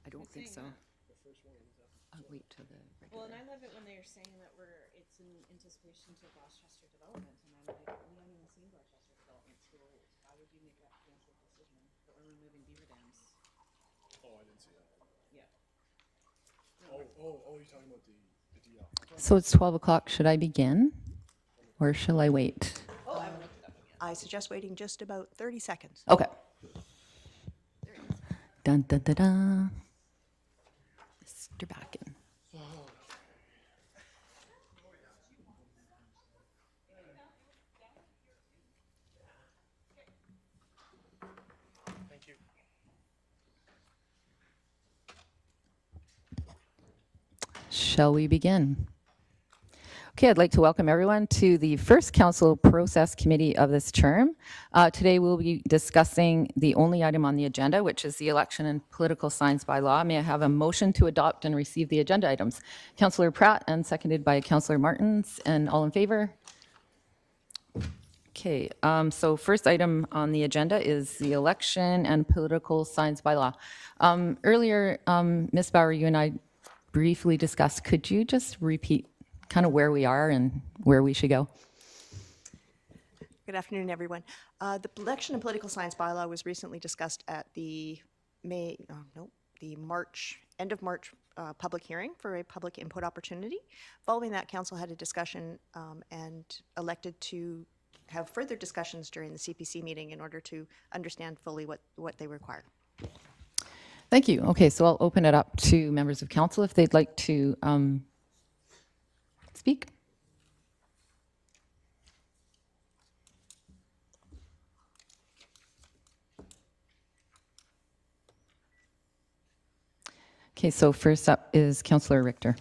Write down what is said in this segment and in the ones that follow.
I don't think so. I'll wait till the Well, and regular. I love it when they're saying that it's in anticipation to Gloucester development, and I'm like, we haven't even seen Gloucester development, so why would you make that financial decision that we're removing beaver dams? Oh, I didn't see that. Yeah. Oh, you're talking about the DL. So it's 12 o'clock. Should I begin or shall I wait? Oh, I haven't looked it up again. I suggest waiting just about 30 seconds. Okay. Dun, dun, dun, dun. Mr. Backen. Thank you. Shall we begin? Okay, I'd like to welcome everyone to the first council process committee of this term. Today we'll be discussing the only item on the agenda, which is the election and political signs bylaw. May I have a motion to adopt and receive the agenda items? Councillor Pratt and seconded by Councillor Martins, and all in favor? Okay, so first item on the agenda is the election and political signs bylaw. Earlier, Ms. Bauer, you and I briefly discussed, could you just repeat kind of where we are and where we should go? Good afternoon, everyone. The election and political science bylaw was recently discussed at the end of March public hearing for a public input opportunity. Following that, council had a discussion and elected to have further discussions during the CPC meeting in order to understand fully what they require. Thank you. Okay, so I'll open it up to members of council if they'd like to speak. Okay, so first up is Councillor Richter.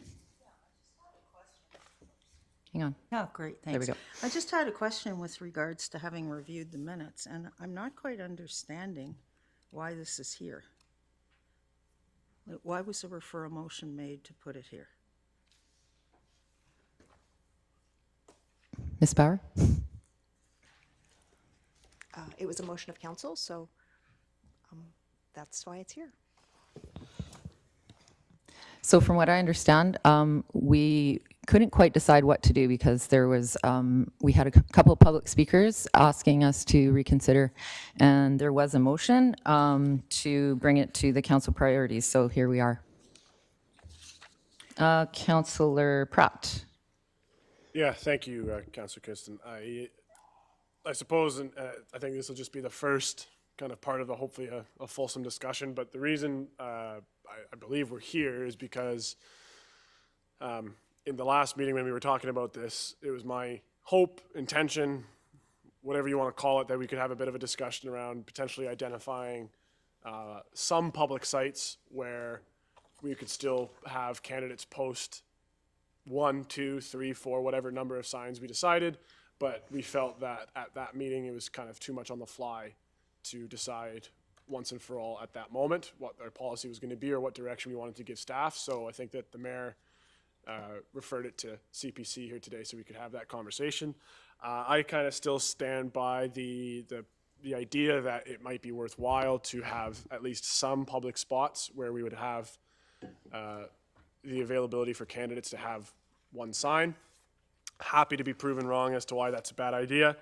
Hang on. Yeah, great, There we thanks. go. I just had a question with regards to having reviewed the minutes, and I'm not quite understanding why this is here. Like, why was the referral motion made to put it here? Ms. Bauer? It was a motion of council, so that's why it's here. So from what I understand, we couldn't quite decide what to do because there was, we had a couple of public speakers asking us to reconsider, and there was a motion to bring it to the council priorities, so here we are. Councillor Pratt. Yeah, thank you, Councillor Kirsten. I suppose, and I think this will just be the first kind of part of the hopefully a fulsome discussion. But the reason I believe we're here is because in the last meeting when we were talking about this, it was my hope, intention, whatever you want to call it, that we could have a bit of a discussion around potentially identifying some public sites where we could still have candidates post 1, 2, 3, 4, whatever number of signs we decided, but we felt that at that meeting it was kind of too much on the fly to decide once and for all at that moment what our policy was going to be or what direction we wanted to give staff. So I think that the mayor referred it to CPC here today so we could have that conversation. I kind of still stand by the idea that it might be worthwhile to have at least some public spots where we would have the availability for candidates to have one sign. Happy to be proven wrong as to why that's a bad idea.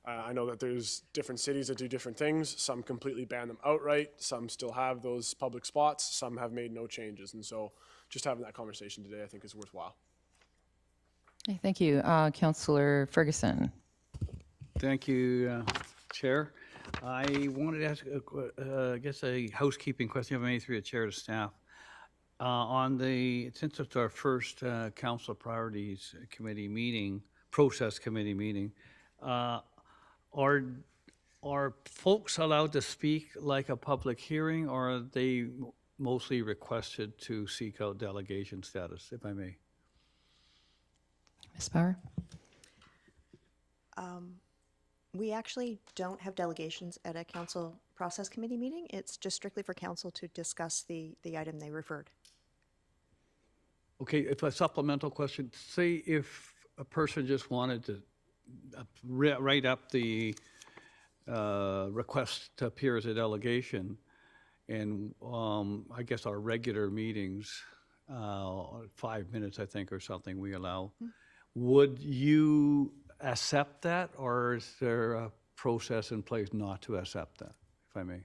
I know that there's different cities that do different things. Some completely ban them outright. Some still have those public spots. Some have made no changes. And so just having that conversation today I think is worthwhile. Okay, thank you. Councillor Ferguson. Thank you, Chair. I wanted to ask, I guess, a housekeeping question, if I may, through the chair to staff. Since it's our first council priorities committee meeting, process committee meeting, are folks allowed to speak like a public hearing, or are they mostly requested to seek out delegation status, if I may? Ms. Bauer? We actually don't have delegations at a council process committee meeting. It's just strictly for council to discuss the item they referred. Okay, if a supplemental question, say if a person just wanted to write up the request to appear as a delegation, and I guess our regular meetings, 5 minutes, I think, or something we allow. Would you accept that, or is there a process in place not to accept that, if I may?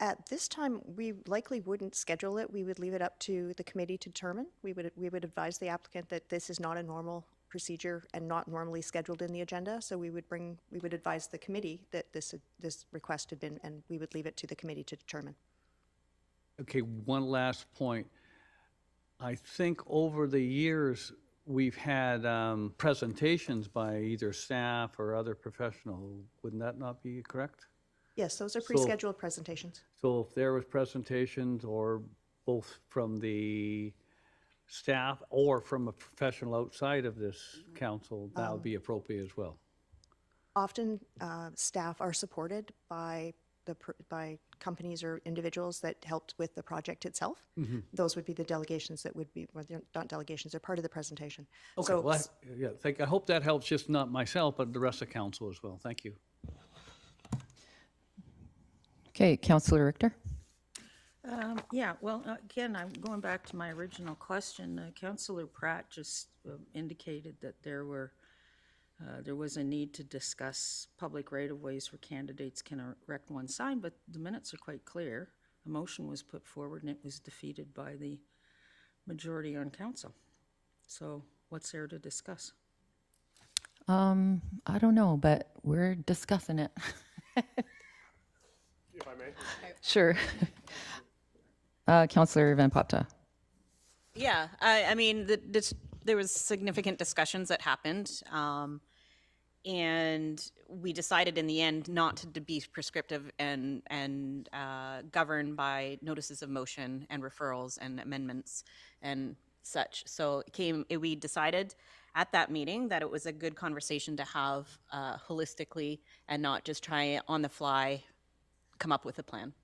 At this time, we likely wouldn't schedule it. We would leave it up to the committee to determine. We would advise the applicant that this is not a normal procedure and not normally scheduled in the agenda. So we would advise the committee that this request had been, and we would leave it to the committee to determine. Okay, one last point. I think over the years, we've had presentations by either staff or other professional. Wouldn't that not be correct? Yes, those are pre-scheduled presentations. So if there was presentations, or both from the staff or from a professional outside of this council, that would be appropriate as well. Often, staff are supported by by companies or individuals that helped with the project itself. Those would be the delegations that would be, well, they're not delegations, they're part of the presentation. Okay, So, well, I hope that helps, just not myself, but the rest of council as well. Thank you. Okay, Councillor Richter? Yeah, well, again, I'm going back to my original question. Councillor Pratt just indicated that there was a need to discuss public right-of-ways where candidates can erect one sign, but the minutes are quite clear. A motion was put forward and it was defeated by the majority on council. So what's there to discuss? I don't know, but we're discussing it. If I may. Sure. Councillor Van Popta. Yeah, I mean, there was significant discussions that happened, and we decided in the end not to be prescriptive and govern by notices of motion and referrals and amendments and such. So we decided at that meeting that it was a good conversation to have holistically and not just try on the fly come up with a plan.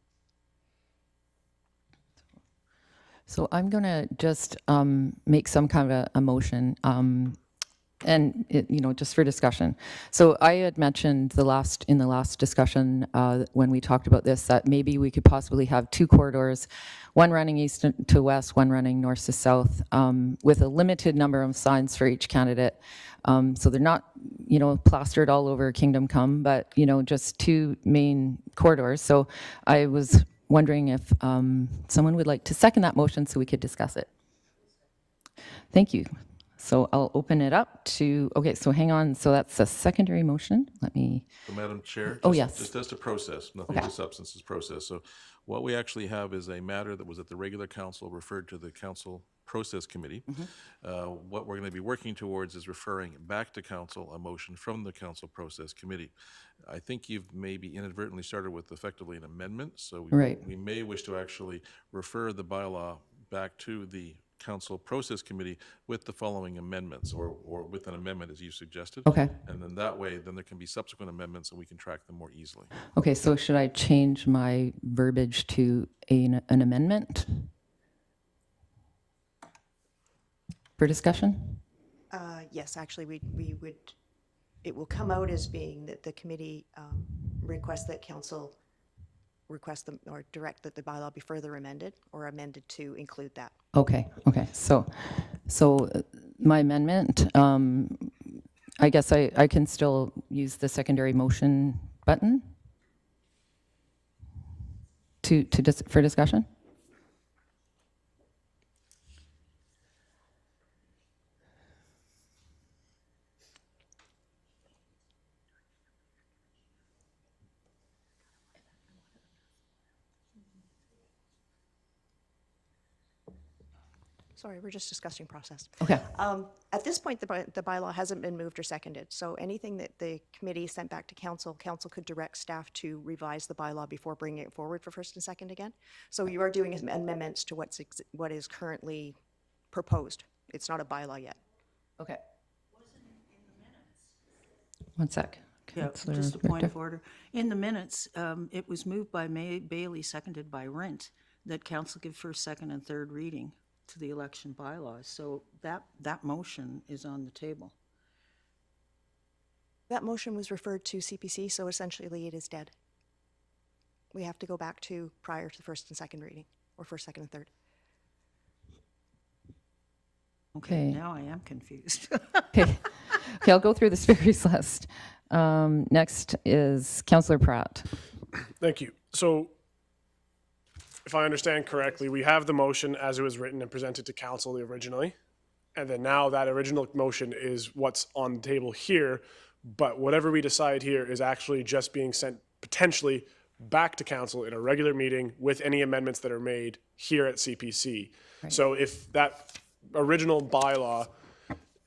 So I'm going to just make some kind of a motion, and just for discussion. So I had mentioned in the last discussion when we talked about this that maybe we could possibly have two corridors, one running east to west, one running north to south, with a limited number of signs for each candidate. So they're not, plastered all over Kingdom Come, but just two main corridors. So I was wondering if someone would like to second that motion so we could discuss it. Thank you. So I'll open it up to, okay, so hang on. So that's a secondary motion. Let me, So, Madam Chair? Oh, just- yes. Just as to process, nothing Okay. to substance, is process. So what we actually have is a matter that was at the regular council referred to the council process committee. What we're going to be working towards is referring back to council a motion from the council process committee. I think you've maybe inadvertently started with effectively an amendment, so Right. we may wish to actually refer the bylaw back to the council process committee with the following amendments, or with an amendment as you suggested. Okay. And then that way, then there can be subsequent amendments and we can track them more easily. okay, so should I change my verbiage to an amendment for discussion? Yes, actually, we would, it will come out as being that the committee requests that council request them or direct that the bylaw be further amended or amended to include that. Okay. So my amendment, I guess I can still use the secondary motion button for discussion? Sorry, we're just discussing process. Okay. At this point, the bylaw hasn't been moved or seconded, so anything that the committee sent back to council, council could direct staff to revise the bylaw before bringing it forward for first and second again. So you are doing amendments to what is currently proposed. It's not a bylaw yet. Okay. One sec. Yeah, Councillor just a point of Richter. order. In the minutes, it was moved by Bailey, seconded by Rent, that council give first, second, and third reading to the election bylaws. So that motion is on the table. That motion was referred to CPC, so essentially it is dead. We have to go back to prior to the first and second reading, or first, second, and third. Okay. Now I am confused. Okay, I'll go through the speakers list. Next is Councillor Pratt. Thank you. So if I understand correctly, we have the motion as it was written and presented to council originally. And then now that original motion is what's on the table here. But whatever we decide here is actually just being sent potentially back to council in a regular meeting with any amendments that are made here at CPC. So if that original bylaw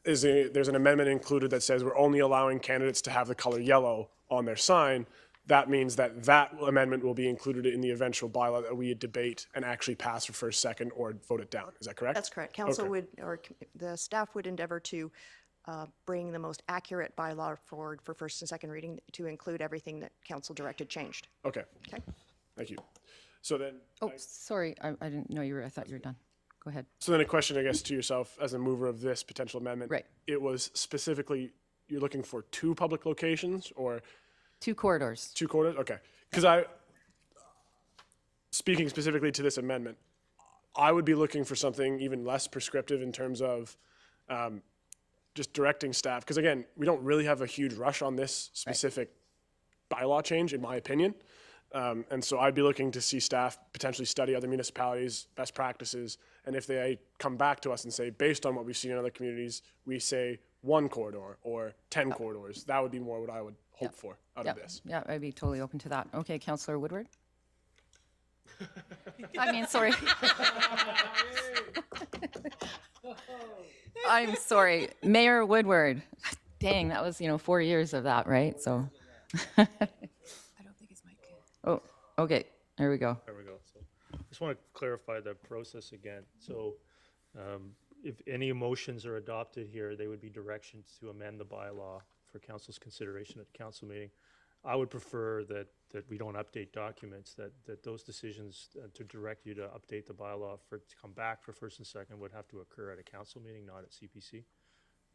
there's an amendment included that says we're only allowing candidates to have the color yellow on their sign, that means that that amendment will be included in the eventual bylaw that we debate and actually pass for first, second, or vote it down. Is that correct? That's correct. Council Okay. would, or the staff would endeavor to bring the most accurate bylaw forward for first and second reading to include everything that council directed changed. Okay. Okay? Thank you. So then, Oh, sorry, I didn't know you were, I thought you were done. Go ahead. so then a question, I guess, to yourself as a mover of this potential amendment. Right. It was specifically, you're looking for 2 public locations or 2 corridors. 2 corridors? Okay. Because speaking specifically to this amendment, I would be looking for something even less prescriptive in terms of just directing staff. Because again, we don't really have a huge rush on this specific bylaw change, in my opinion. And so I'd be looking to see staff potentially study other municipalities' best practices. And if they come back to us and say, based on what we've seen in other communities, we say 1 corridor or 10 corridors, that would be more what I would hope for out of this. Yeah, I'd be totally open to that. Okay, Councillor Woodward? I mean, sorry. I'm sorry. Mayor Woodward. Dang, that was, 4 years of that, right? So. I don't think his mic. Oh, okay, there we go. There we go. So I just want to clarify the process again. So if any motions are adopted here, they would be directions to amend the bylaw for council's consideration at the council meeting. I would prefer that we don't update documents, that those decisions to direct you to update the bylaw to come back for first and second would have to occur at a council meeting, not at CPC.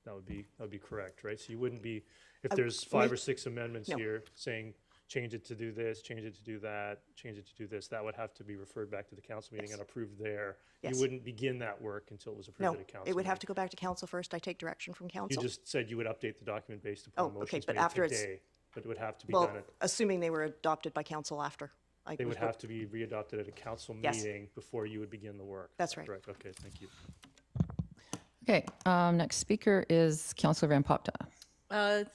That would be correct, right? So you wouldn't be, if there's 5 or 6 amendments No. here saying, change it to do this, change it to do that, change it to do this, that would have to be referred back to the council meeting and approved there. Yes. You wouldn't begin that work until it was approved No, at a council it would have to meeting. go back to council first. I take direction from You council. just said you would update the document based upon Oh, okay, motions but made after it's- today, but it would have to be Well, done at, assuming they were adopted by council after. they would have to be readopted at a council Yes. meeting before you would begin the work. That's right. Correct, okay, thank you. Okay, next speaker is Councillor Van Popta.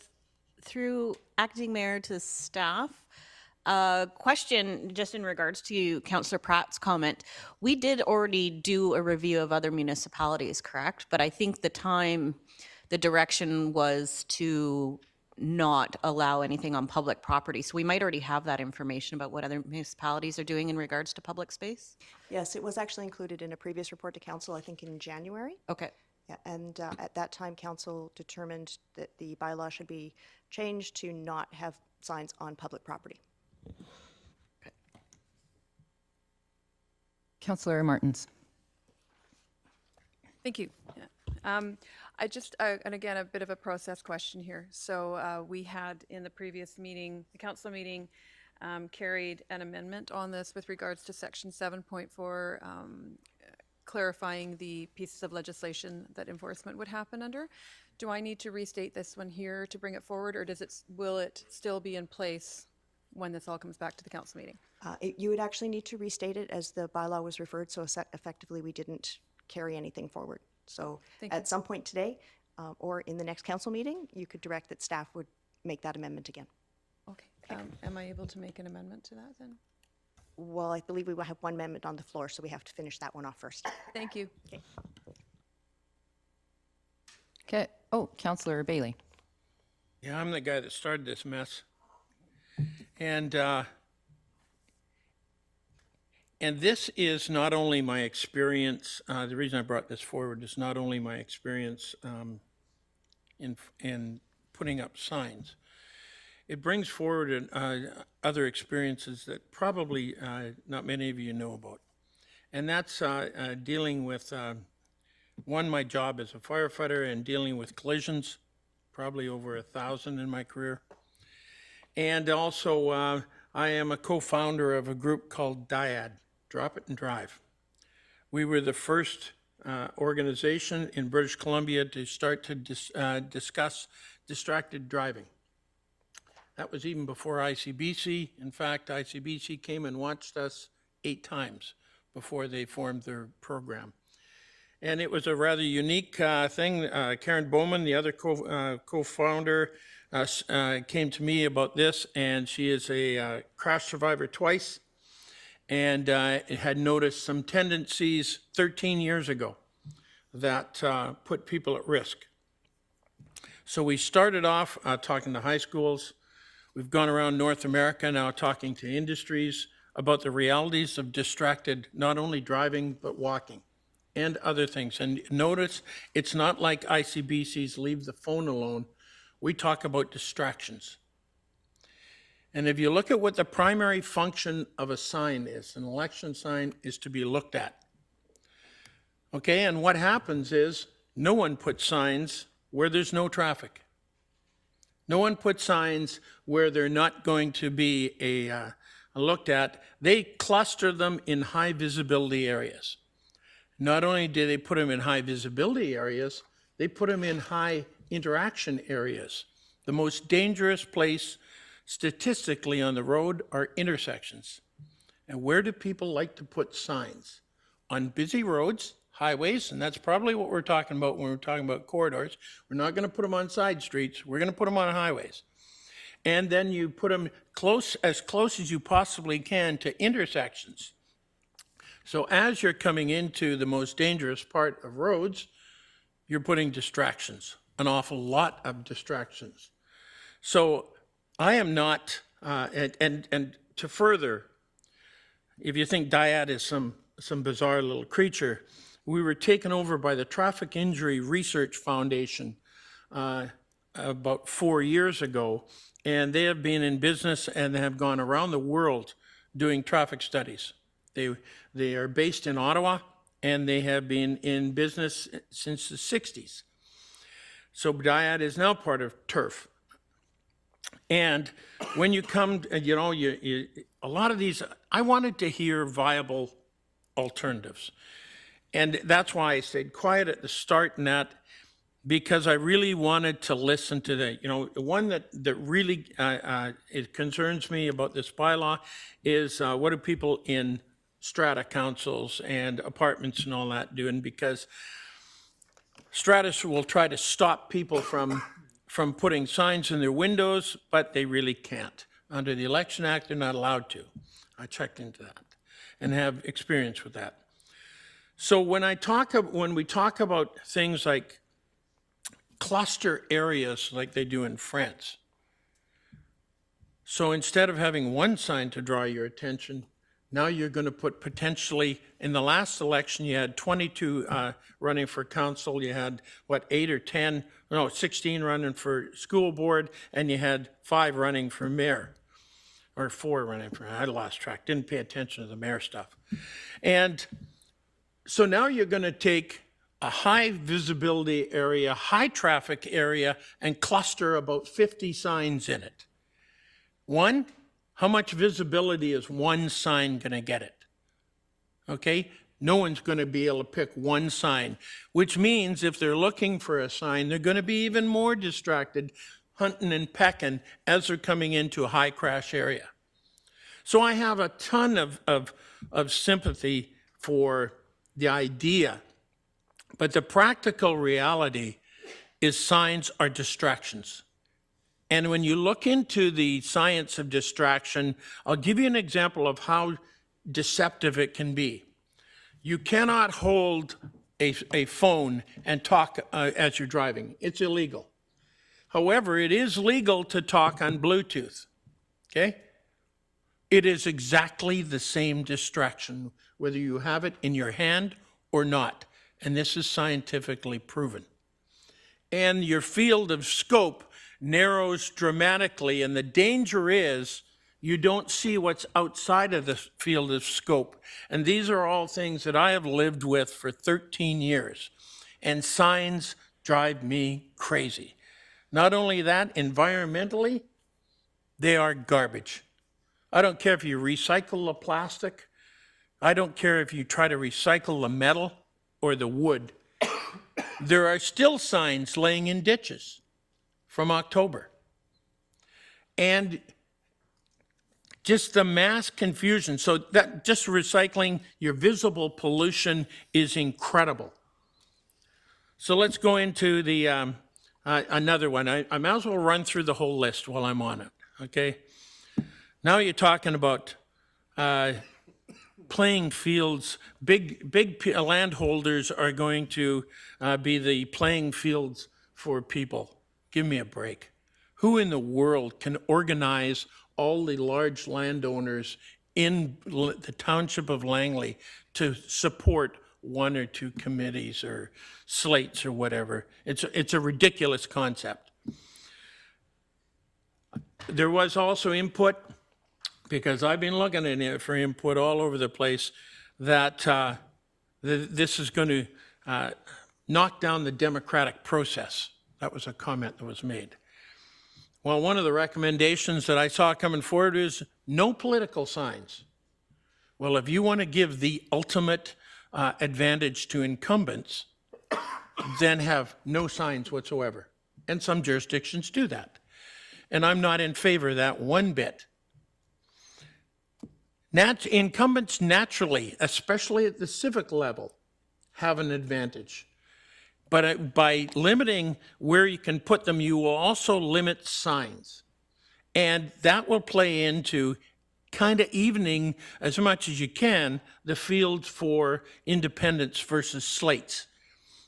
Through acting mayor to staff, question just in regards to Councillor Pratt's comment. We did already do a review of other municipalities, correct? But I think the direction was to not allow anything on public property. So we might already have that information about what other municipalities are doing in regards to public space. Yes, it was actually included in a previous report to council, I think in January. Okay. Yeah, and at that time, council determined that the bylaw should be changed to not have signs on public property. Councillor Martins. Thank you. Yeah. I just, and again, a bit of a process question here. So we had in the previous meeting, the council meeting, carried an amendment on this with regards to section 7.4, clarifying the pieces of legislation that enforcement would happen under. Do I need to restate this one here to bring it forward, or will it still be in place when this all comes back to the council meeting? You would actually need to restate it as the bylaw was referred, so effectively we didn't carry anything forward. So Thank you. at some point today, or in the next council meeting, you could direct that staff would make that amendment again. Okay. Am I able to make an amendment to that then? Well, I believe we will have one amendment on the floor, so we have to finish that one off first. Thank you. Okay, oh, Councillor Bailey. Yeah, I'm the guy that started this mess. And this is not only my experience, the reason I brought this forward is not only my experience in putting up signs. It brings forward other experiences that probably not many of you know about. And that's dealing with, one, my job as a firefighter and dealing with collisions, probably over 1,000 in my career. And also, I am a co-founder of a group called DIAD, Drop It and Drive. We were the first organization in British Columbia to start to discuss distracted driving. That was even before ICBC. In fact, ICBC came and watched us 8 times before they formed their program. And it was a rather unique thing. Karen Bowman, the other co-founder, came to me about this, and she is a crash survivor twice, and had noticed some tendencies 13 years ago that put people at risk. So we started off talking to high schools. We've gone around North America now talking to industries about the realities of distracted, not only driving, but walking and other things. And notice, it's not like ICBC's leave the phone alone. We talk about distractions. And if you look at what the primary function of a sign is, an election sign is to be looked at. Okay, and what happens is no one puts signs where there's no traffic. No one puts signs where they're not going to be looked at. They cluster them in high visibility areas. Not only do they put them in high visibility areas, they put them in high interaction areas. The most dangerous place statistically on the road are intersections. And where do people like to put signs? On busy roads, highways, and that's probably what we're talking about when we're talking about corridors. We're not going to put them on side streets. We're going to put them on highways. And then you put them as close as you possibly can to intersections. So as you're coming into the most dangerous part of roads, you're putting distractions, an awful lot of distractions. So I am not, and to further, if you think DIAD is some bizarre little creature, we were taken over by the Traffic Injury Research Foundation about 4 years ago, and they have been in business and have gone around the world doing traffic studies. They are based in Ottawa, and they have been in business since the 60s. So DIAD is now part of TURF. And when you come, a lot of these, I wanted to hear viable alternatives. And that's why I stayed quiet at the start in that, because I really wanted to listen to the one that really it concerns me about this bylaw is what do people in strata councils and apartments and all that doing, because stratas will try to stop people from putting signs in their windows, but they really can't. Under the Election Act, they're not allowed to. I checked into that and have experience with that. So when we talk about things like cluster areas like they do in France, so instead of having one sign to draw your attention, now you're going to put potentially, in the last election, you had 22 running for council. You had, 16 running for school board, and you had 5 running for mayor, or 4 running for, I lost track, didn't pay attention to the mayor stuff. And so now you're going to take a high visibility area, high traffic area, and cluster about 50 signs in it. One, how much visibility is one sign going to get it? Okay? No one's going to be able to pick one sign, which means if they're looking for a sign, they're going to be even more distracted, hunting and pecking as they're coming into a high crash area. So I have a ton of sympathy for the idea, but the practical reality is signs are distractions. And when you look into the science of distraction, I'll give you an example of how deceptive it can be. You cannot hold a phone and talk as you're driving. It's illegal. However, it is legal to talk on Bluetooth, okay? It is exactly the same distraction, whether you have it in your hand or not. And this is scientifically proven. And your field of scope narrows dramatically, and the danger is you don't see what's outside of the field of scope. And these are all things that I have lived with for 13 years. And signs drive me crazy. Not only that, environmentally, they are garbage. I don't care if you recycle the plastic. I don't care if you try to recycle the metal or the wood. There are still signs laying in ditches from October. And just the mass confusion. So that just recycling, your visible pollution is incredible. So let's go into the another one. I might as well run through the whole list while I'm on it, okay? Now you're talking about playing fields. Big landholders are going to be the playing fields for people. Give me a break. Who in the world can organize all the large landowners in the township of Langley to support one or two committees or slates or whatever? It's a ridiculous concept. There was also input, because I've been looking at it for input all over the place, that this is going to knock down the democratic process. That was a comment that was made. Well, one of the recommendations that I saw coming forward is no political signs. Well, if you want to give the ultimate advantage to incumbents, then have no signs whatsoever. And some jurisdictions do that. And I'm not in favor of that one bit. Incumbents naturally, especially at the civic level, have an advantage. But by limiting where you can put them, you will also limit signs. And that will play into kind of evening, as much as you can, the field for independents versus slates.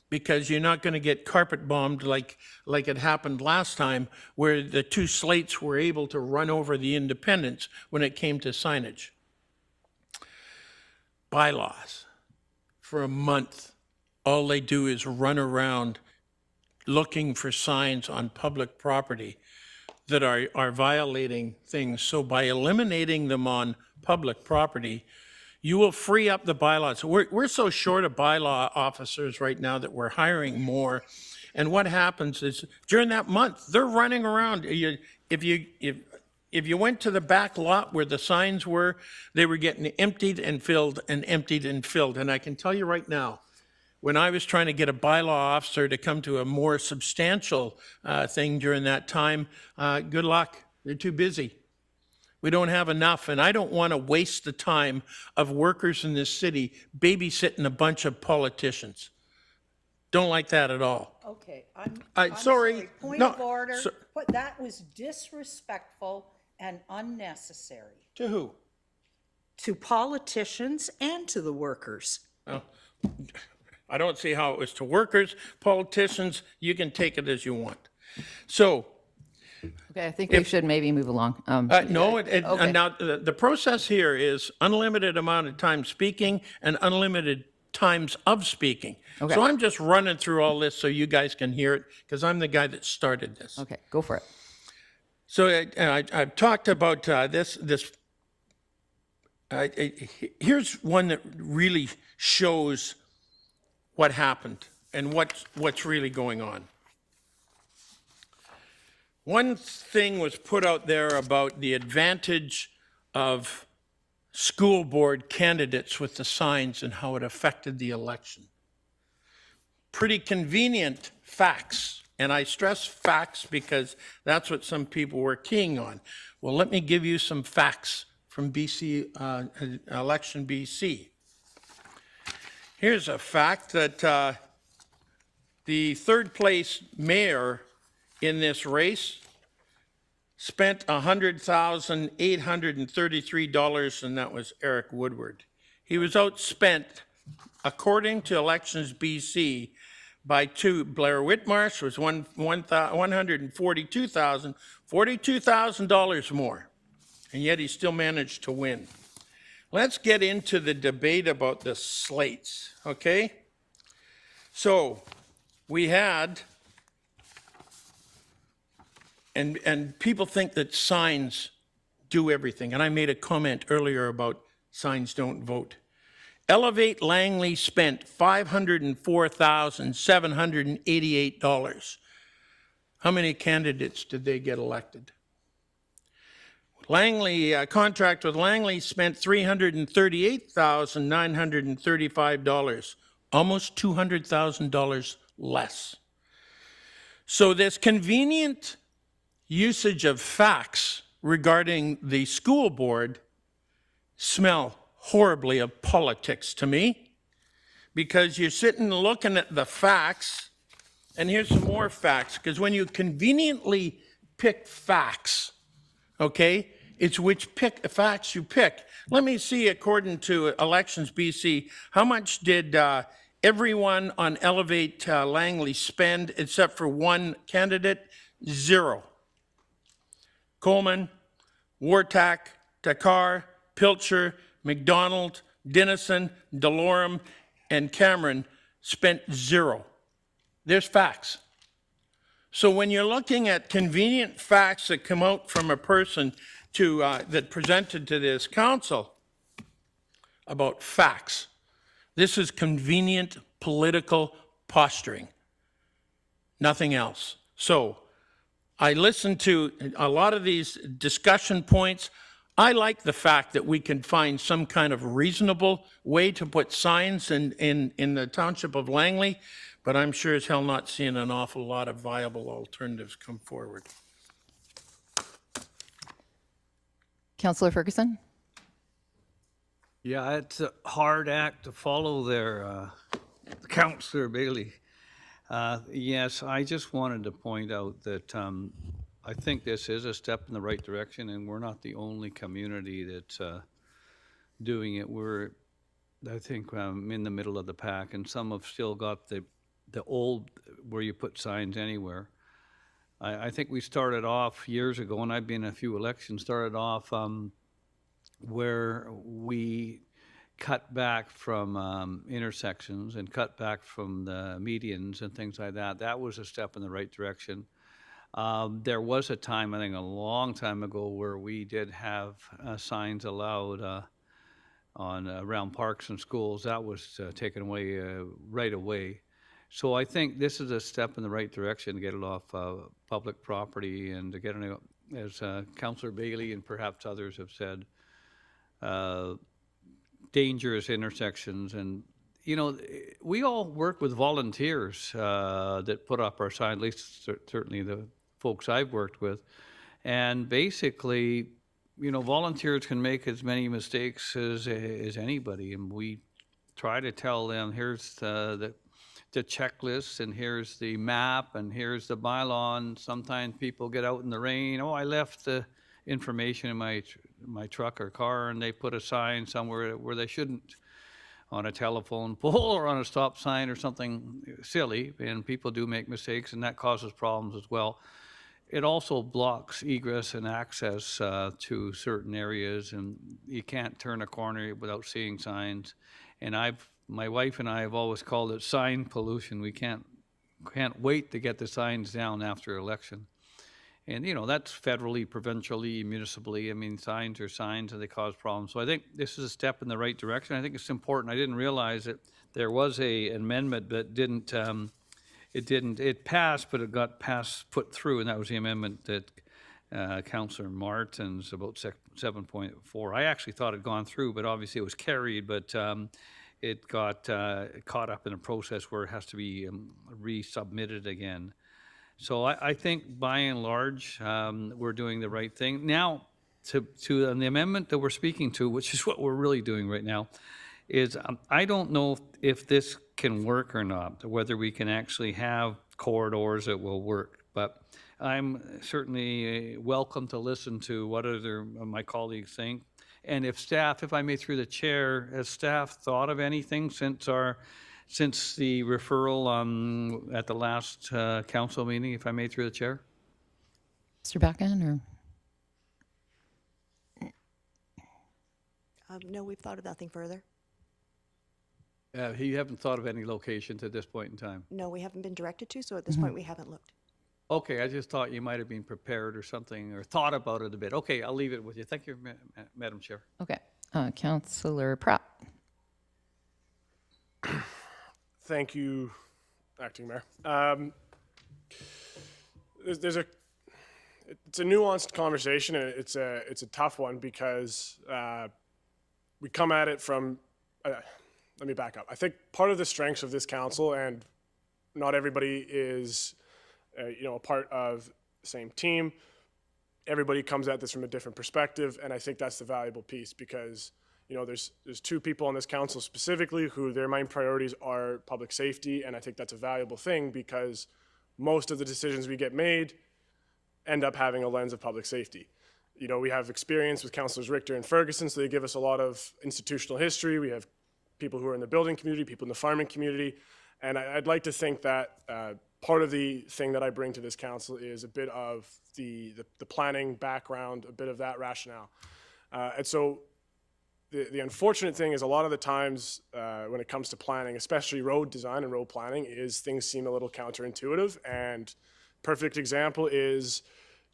Because you're not going to get carpet bombed like it happened last time, where the two slates were able to run over the independents when it came to signage. Bylaws. For a month, all they do is run around looking for signs on public property that are violating things. So by eliminating them on public property, you will free up the bylaws. We're so short of bylaw officers right now that we're hiring more. And what happens is during that month, they're running around. If you went to the back lot where the signs were, they were getting emptied and filled and emptied and filled. And I can tell you right now, when I was trying to get a bylaw officer to come to a more substantial thing during that time, good luck. They're too busy. We don't have enough, and I don't want to waste the time of workers in this city babysitting a bunch of politicians. Don't like that at all. Okay, I'm sorry. Point No, of order. so- But that was disrespectful and unnecessary To who? to politicians and to the workers. Well, I don't see how it was to workers. Politicians, you can take it as you want. So, Okay, I think we should maybe move along. no, okay. now the process here is unlimited amount of time speaking and unlimited times of speaking. Okay. So I'm just running through all this so you guys can hear it, because I'm the guy that started this. Okay, go for it. So I've talked about this. Here's one that really shows what happened and what's really going on. One thing was put out there about the advantage of school board candidates with the signs and how it affected the election. Pretty convenient facts, and I stress facts because that's what some people were keying on. Well, let me give you some facts from BC, election BC. Here's a fact that the third place mayor in this race spent $100,833, and that was Eric Woodward. He was outspent, according to Elections BC, by Blair Whitmarsh was $142,000, $42,000 more, and yet he still managed to win. Let's get into the debate about the slates, okay? So we had, and people think that signs do everything, and I made a comment earlier about signs don't vote. Elevate Langley spent $504,788. How many candidates did they get elected? Langley, contract with Langley spent $338,935, almost $200,000 less. So this convenient usage of facts regarding the school board smell horribly of politics to me, because you're sitting looking at the facts, and here's some more facts, because when you conveniently pick facts, okay, it's which facts you pick. Let me see, according to Elections BC, how much did everyone on Elevate Langley spend except for one candidate? 0. Coleman, Wartack, Takar, Pilcher, McDonald, Dennison, Delorme, and Cameron spent 0. There's facts. So when you're looking at convenient facts that come out from a person that presented to this council about facts, this is convenient political posturing, nothing else. So I listened to a lot of these discussion points. I like the fact that we can find some kind of reasonable way to put signs in the township of Langley, but I'm sure as hell not seeing an awful lot of viable alternatives come forward. Councillor Ferguson? Yeah, it's a hard act to follow there, Councillor Bailey. Yes, I just wanted to point out that I think this is a step in the right direction, and we're not the only community that's doing it. We're, I think, in the middle of the pack, and some have still got the old where you put signs anywhere. I think we started off years ago, and I've been in a few elections, started off where we cut back from intersections and cut back from the medians and things like that. That was a step in the right direction. There was a time, I think a long time ago, where we did have signs allowed around parks and schools. That was taken away right away. So I think this is a step in the right direction to get it off public property and to get it, as Councillor Bailey and perhaps others have said, dangerous intersections. And, you know, we all work with volunteers that put up our sign, at least certainly the folks I've worked with. And basically, you know, volunteers can make as many mistakes as anybody. And we try to tell them, here's the checklist, and here's the map, and here's the bylaw. And sometimes people get out in the rain. Oh, I left the information in my truck or car, and they put a sign somewhere where they shouldn't, on a telephone pole or on a stop sign or something silly. And people do make mistakes, and that causes problems as well. It also blocks egress and access to certain areas, and you can't turn a corner without seeing signs. And my wife and I have always called it sign pollution. We can't wait to get the signs down after election. And, you know, that's federally, provincially, municipally. I mean, signs are signs, and they cause problems. So I think this is a step in the right direction. I think it's important. I didn't realize that there was an amendment that didn't, it passed, but it got put through, and that was the amendment that Councillor Martin's about 7.4. I actually thought it had gone through, but obviously it was carried, but it got caught up in a process where it has to be resubmitted again. So I think by and large, we're doing the right thing. Now, to the amendment that we're speaking to, which is what we're really doing right now, is I don't know if this can work or not, whether we can actually have corridors that will work. But I'm certainly welcome to listen to what other of my colleagues think. And if staff, if I may through the chair, has staff thought of anything since the referral at the last council meeting, if I may through the chair? Mr. Backen, or? No, we've thought of nothing further. You haven't thought of any locations at this point in time? No, we haven't been directed to, so at this point we haven't looked. Okay, I just thought you might have been prepared or something, or thought about it a bit. Okay, I'll leave it with you. Thank you, Madam Chair. Okay. Councillor Pratt. Thank you, Acting Mayor. It's a nuanced conversation, and it's a tough one because we come at it from. Let me back up. I think part of the strengths of this council, and not everybody is, a part of the same team. Everybody comes at this from a different perspective, and I think that's the valuable piece because, there's two people on this council specifically who their main priorities are public safety, and I think that's a valuable thing because most of the decisions we get made end up having a lens of public safety. We have experience with Councillors Richter and Ferguson, so they give us a lot of institutional history. We have people who are in the building community, people in the farming community, and I'd like to think that part of the thing that I bring to this council is a bit of the planning background, a bit of that rationale. And so the unfortunate thing is a lot of the times when it comes to planning, especially road design and road planning, is things seem a little counterintuitive. And perfect example is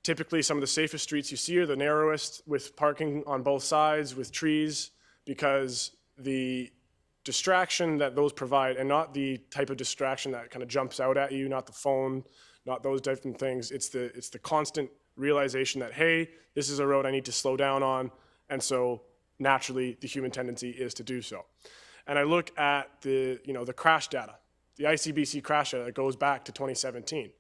typically some of the safest streets you see are the narrowest with parking on both sides with trees because the distraction that those provide, and not the type of distraction that kind of jumps out at you, not the phone, not those different things. It's the constant realization that, hey, this is a road I need to slow down on, and so naturally the human tendency is to do so. And I look at the crash data, the ICBC crash data that goes back to 2017.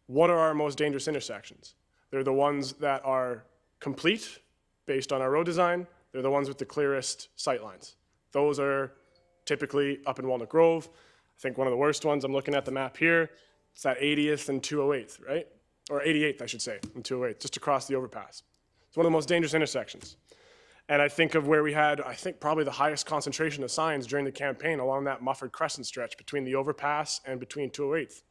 What are our most dangerous intersections? They're the ones that are complete based on our road design. They're the ones with the clearest sight lines. Those are typically up in Walnut Grove. I think one of the worst ones, I'm looking at the map here, it's that 80th and 208th, right? Or 88th, I should say, and 208th, just across the overpass. It's one of the most dangerous intersections. And I think of where we had, I think probably the highest concentration of signs during the campaign along that Mufford Crescent stretch between the overpass and between 208th.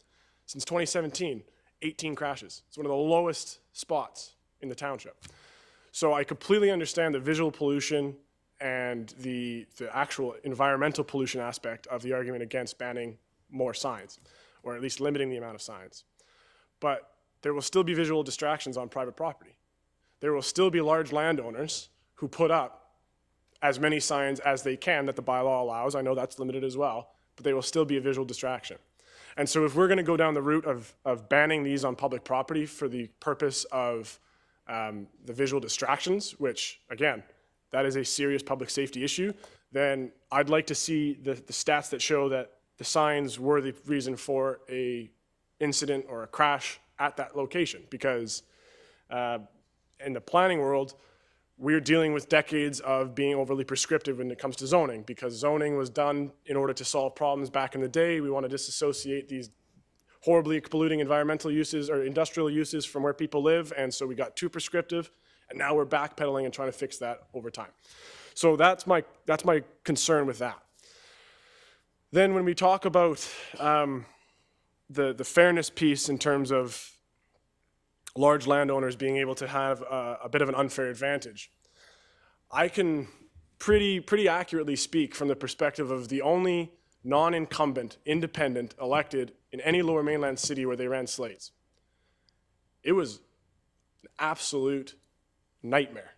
Since 2017, 18 crashes. It's one of the lowest spots in the township. So I completely understand the visual pollution and the actual environmental pollution aspect of the argument against banning more signs, or at least limiting the amount of signs. But there will still be visual distractions on private property. There will still be large landowners who put up as many signs as they can that the bylaw allows. I know that's limited as well, but they will still be a visual distraction. And so if we're going to go down the route of banning these on public property for the purpose of the visual distractions, which, again, that is a serious public safety issue, then I'd like to see the stats that show that the signs were the reason for a incident or a crash at that location. Because in the planning world, we're dealing with decades of being overly prescriptive when it comes to zoning, because zoning was done in order to solve problems back in the day. We want to disassociate these horribly polluting environmental uses or industrial uses from where people live, and so we got too prescriptive, and now we're backpedaling and trying to fix that over time. So that's my concern with that. Then when we talk about the fairness piece in terms of large landowners being able to have a bit of an unfair advantage, I can pretty accurately speak from the perspective of the only non-incumbent, independent, elected in any Lower Mainland city where they ran slates. It was an absolute nightmare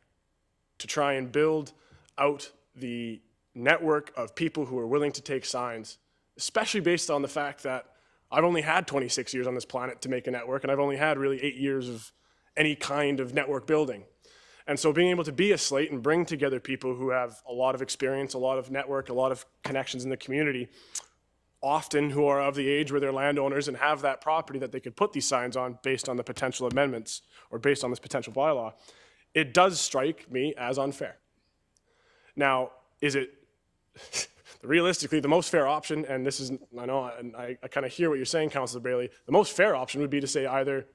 to try and build out the network of people who are willing to take signs, especially based on the fact that I've only had 26 years on this planet to make a network, and I've only had really 8 years of any kind of network building. And so being able to be a slate and bring together people who have a lot of experience, a lot of network, a lot of connections in the community, often who are of the age where they're landowners and have that property that they could put these signs on based on the potential amendments or based on this potential bylaw, it does strike me as unfair. Now, is it realistically the most fair option, and this is, I know, and I kind of hear what you're saying, Councillor Bailey, the most fair option would be to say either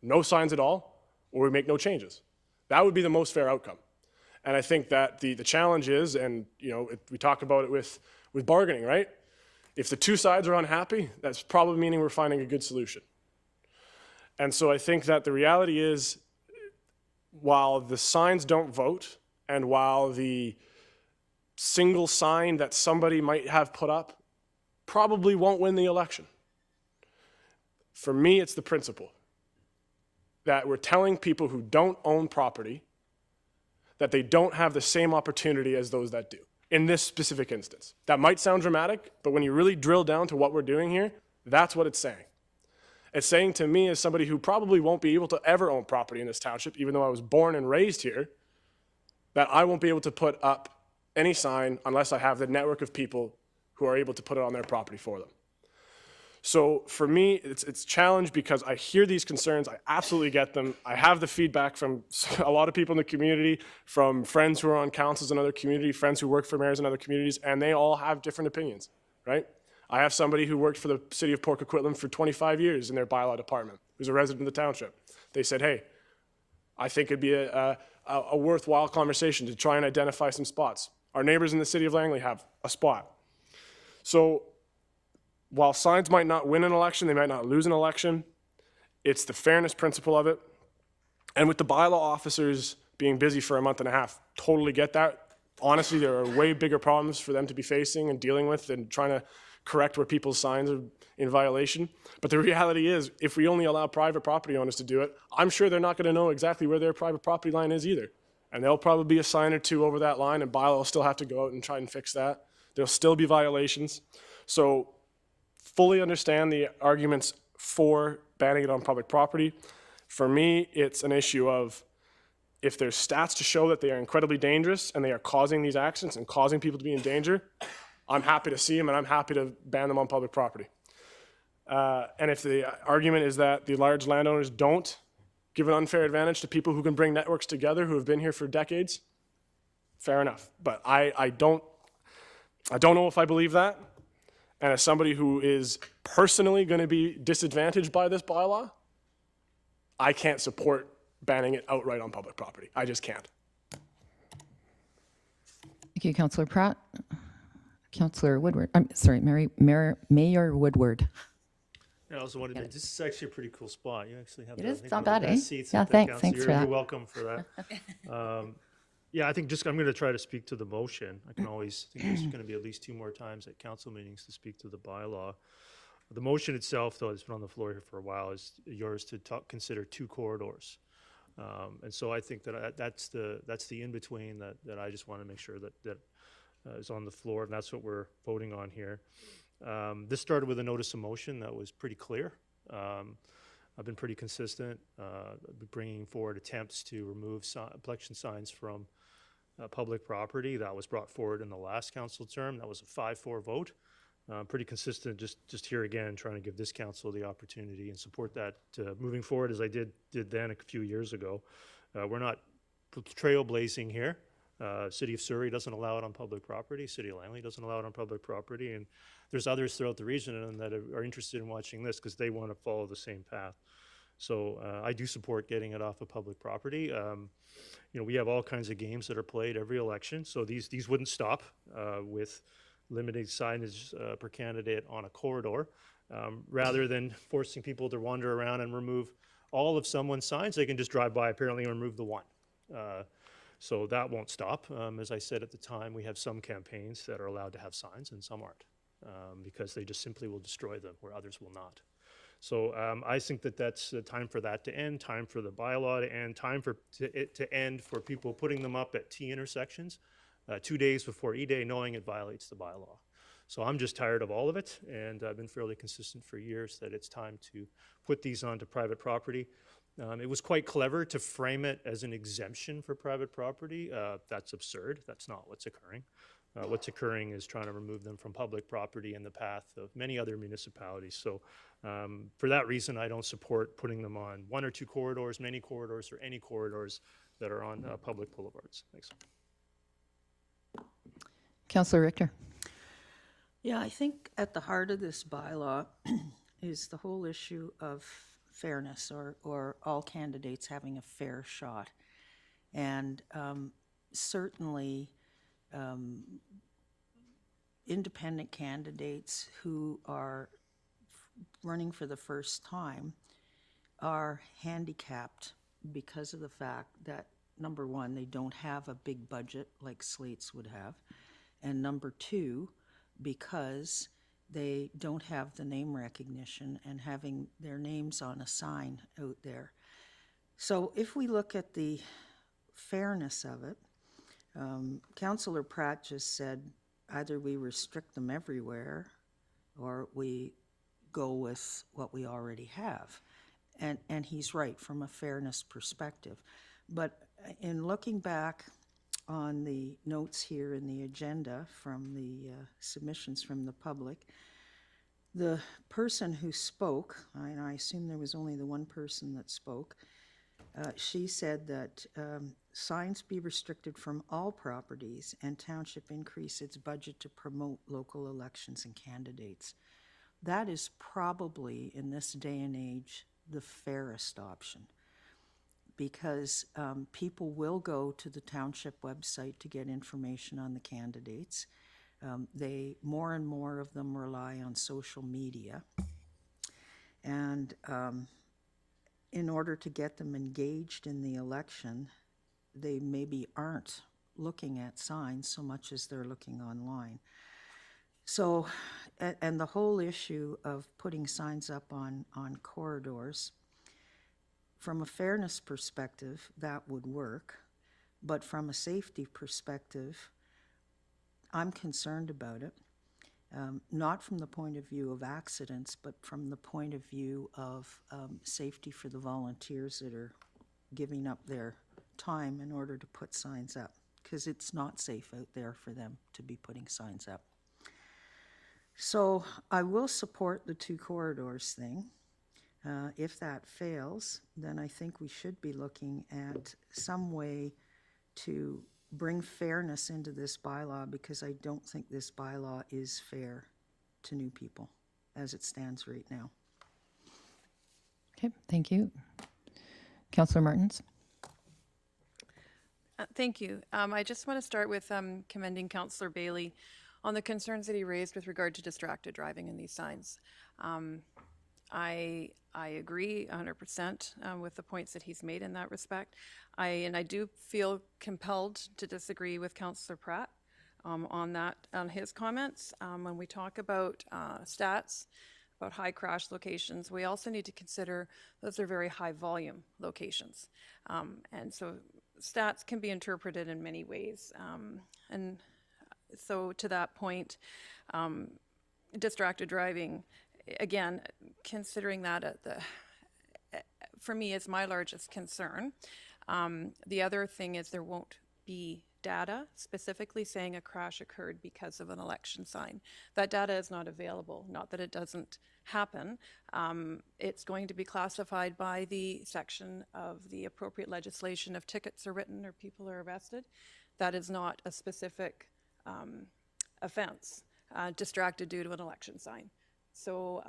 no signs at all or we make no changes. That would be the most fair outcome. And I think that the challenge is, and we talk about it with bargaining, right? If the two sides are unhappy, that's probably meaning we're finding a good solution. And so I think that the reality is, while the signs don't vote, and while the single sign that somebody might have put up probably won't win the election, for me, it's the principle that we're telling people who don't own property that they don't have the same opportunity as those that do. In this specific instance. That might sound dramatic, but when you really drill down to what we're doing here, that's what it's saying. It's saying to me, as somebody who probably won't be able to ever own property in this township, even though I was born and raised here, that I won't be able to put up any sign unless I have the network of people who are able to put it on their property for them. So for me, it's challenged because I hear these concerns. I absolutely get them. I have the feedback from a lot of people in the community, from friends who are on councils in other communities, friends who work for mayors in other communities, and they all have different opinions, right? I have somebody who worked for the city of Port Coquitlam for 25 years in their bylaw department, who's a resident of the township. They said, hey, I think it'd be a worthwhile conversation to try and identify some spots. Our neighbors in the city of Langley have a spot. So while signs might not win an election, they might not lose an election, it's the fairness principle of it. And with the bylaw officers being busy for a month and a half, totally get that. Honestly, there are way bigger problems for them to be facing and dealing with than trying to correct where people's signs are in violation. But the reality is, if we only allow private property owners to do it, I'm sure they're not going to know exactly where their private property line is either. And there'll probably be a sign or two over that line, and bylaw will still have to go out and try and fix that. There'll still be violations. So fully understand the arguments for banning it on public property. For me, it's an issue of if there's stats to show that they are incredibly dangerous and they are causing these accidents and causing people to be in danger, I'm happy to see them and I'm happy to ban them on public property. And if the argument is that the large landowners don't give an unfair advantage to people who can bring networks together who have been here for decades, fair enough. But I don't know if I believe that. And as somebody who is personally going to be disadvantaged by this bylaw, I can't support banning it outright on public property. I just can't. Thank you, Councillor Pratt. Councillor Woodward, I'm sorry, Mayor Woodward. I also wanted to, this is actually a pretty cool spot. You actually have It the, is I think not one of the bad, best eh? seats Yeah, at the thanks council. for that. You're welcome for that. Yeah, I think I'm going to try to speak to the motion. I think there's going to be at least 2 more times at council meetings to speak to the bylaw. The motion itself, though, has been on the floor here for a while, is yours to consider 2 corridors. And so I think that that's the in-between that I just want to make sure that is on the floor, and that's what we're voting on here. This started with a notice of motion that was pretty clear. I've been pretty consistent, bringing forward attempts to remove election signs from public property. That was brought forward in the last council term. That was a 5-4 vote. Pretty consistent, just here again, trying to give this council the opportunity and support that moving forward as I did then a few years ago. We're not trailblazing here. City of Surrey doesn't allow it on public property. City of Langley doesn't allow it on public property. And there's others throughout the region that are interested in watching this because they want to follow the same path. So I do support getting it off of public property. We have all kinds of games that are played every election. So these wouldn't stop with limiting signage per candidate on a corridor. Rather than forcing people to wander around and remove all of someone's signs, they can just drive by apparently and remove the one. So that won't stop. As I said at the time, we have some campaigns that are allowed to have signs and some aren't because they just simply will destroy them where others will not. So I think that's time for that to end, time for the bylaw to end, time for it to end for people putting them up at T intersections 2 days before E-Day knowing it violates the bylaw. So I'm just tired of all of it, and I've been fairly consistent for years that it's time to put these onto private property. It was quite clever to frame it as an exemption for private property. That's absurd. That's not what's occurring. What's occurring is trying to remove them from public property in the path of many other municipalities. So for that reason, I don't support putting them on 1 or 2 corridors, many corridors, or any corridors that are on public boulevards. Thanks. Councillor Richter. Yeah, I think at the heart of this bylaw is the whole issue of fairness or all candidates having a fair shot. And certainly independent candidates who are running for the first time are handicapped because of the fact that, number one, they don't have a big budget like Slate's would have, and number two, because they don't have the name recognition and having their names on a sign out there. So if we look at the fairness of it, Councillor Pratt just said either we restrict them everywhere or we go with what we already have. And he's right from a fairness perspective. But in looking back on the notes here in the agenda from the submissions from the public, the person who spoke, and I assume there was only the one person that spoke, she said that signs be restricted from all properties and township increase its budget to promote local elections and candidates. That is probably, in this day and age, the fairest option, because people will go to the township website to get information on the candidates. More and more of them rely on social media. And in order to get them engaged in the election, they maybe aren't looking at signs so much as they're looking online. So, and the whole issue of putting signs up on corridors, from a fairness perspective, that would work. But from a safety perspective, I'm concerned about it. Not from the point of view of accidents, but from the point of view of safety for the volunteers that are giving up their time in order to put signs up, because it's not safe out there for them to be putting signs up. So I will support the 2 corridors thing. If that fails, then I think we should be looking at some way to bring fairness into this bylaw, because I don't think this bylaw is fair to new people as it stands right now. Okay, thank you. Councillor Martins? Thank you. I just want to start with commending Councillor Bailey on the concerns that he raised with regard to distracted driving in these signs. I agree 100% with the points that he's made in that respect. I do feel compelled to disagree with Councillor Pratt on his comments. When we talk about stats, about high crash locations, we also need to consider those are very high volume locations. And so stats can be interpreted in many ways. And so to that point, distracted driving, again, considering that for me is my largest concern. The other thing is there won't be data specifically saying a crash occurred because of an election sign. That data is not available, not that it doesn't happen. It's going to be classified by the section of the appropriate legislation if tickets are written or people are arrested. That is not a specific offense, distracted due to an election sign. So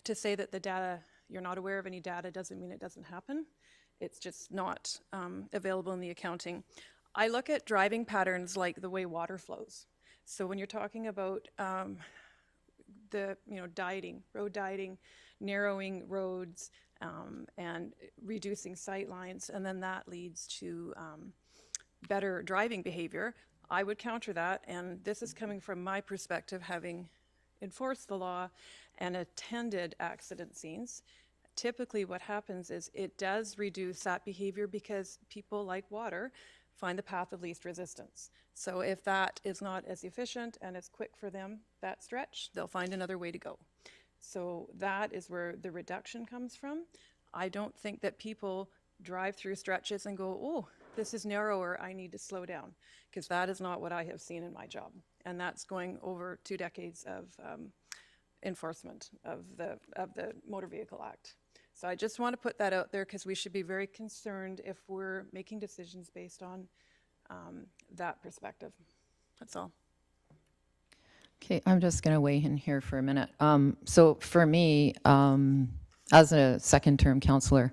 to say that the data, you're not aware of any data doesn't mean it doesn't happen. It's just not available in the accounting. I look at driving patterns like the way water flows. So when you're talking about dieting, road dieting, narrowing roads, and reducing sight lines, and then that leads to better driving behavior, I would counter that. And this is coming from my perspective, having enforced the law and attended accident scenes. Typically what happens is it does reduce that behavior because people, like water, find the path of least resistance. So if that is not as efficient and as quick for them, that stretch, they'll find another way to go. So that is where the reduction comes from. I don't think that people drive through stretches and go, oh, this is narrower, I need to slow down, because that is not what I have seen in my job. And that's going over 2 decades of enforcement of the Motor Vehicle Act. So I just want to put that out there, because we should be very concerned if we're making decisions based on that perspective. That's all. Okay, I'm just going to weigh in here for a minute. So for me, as a second-term councillor,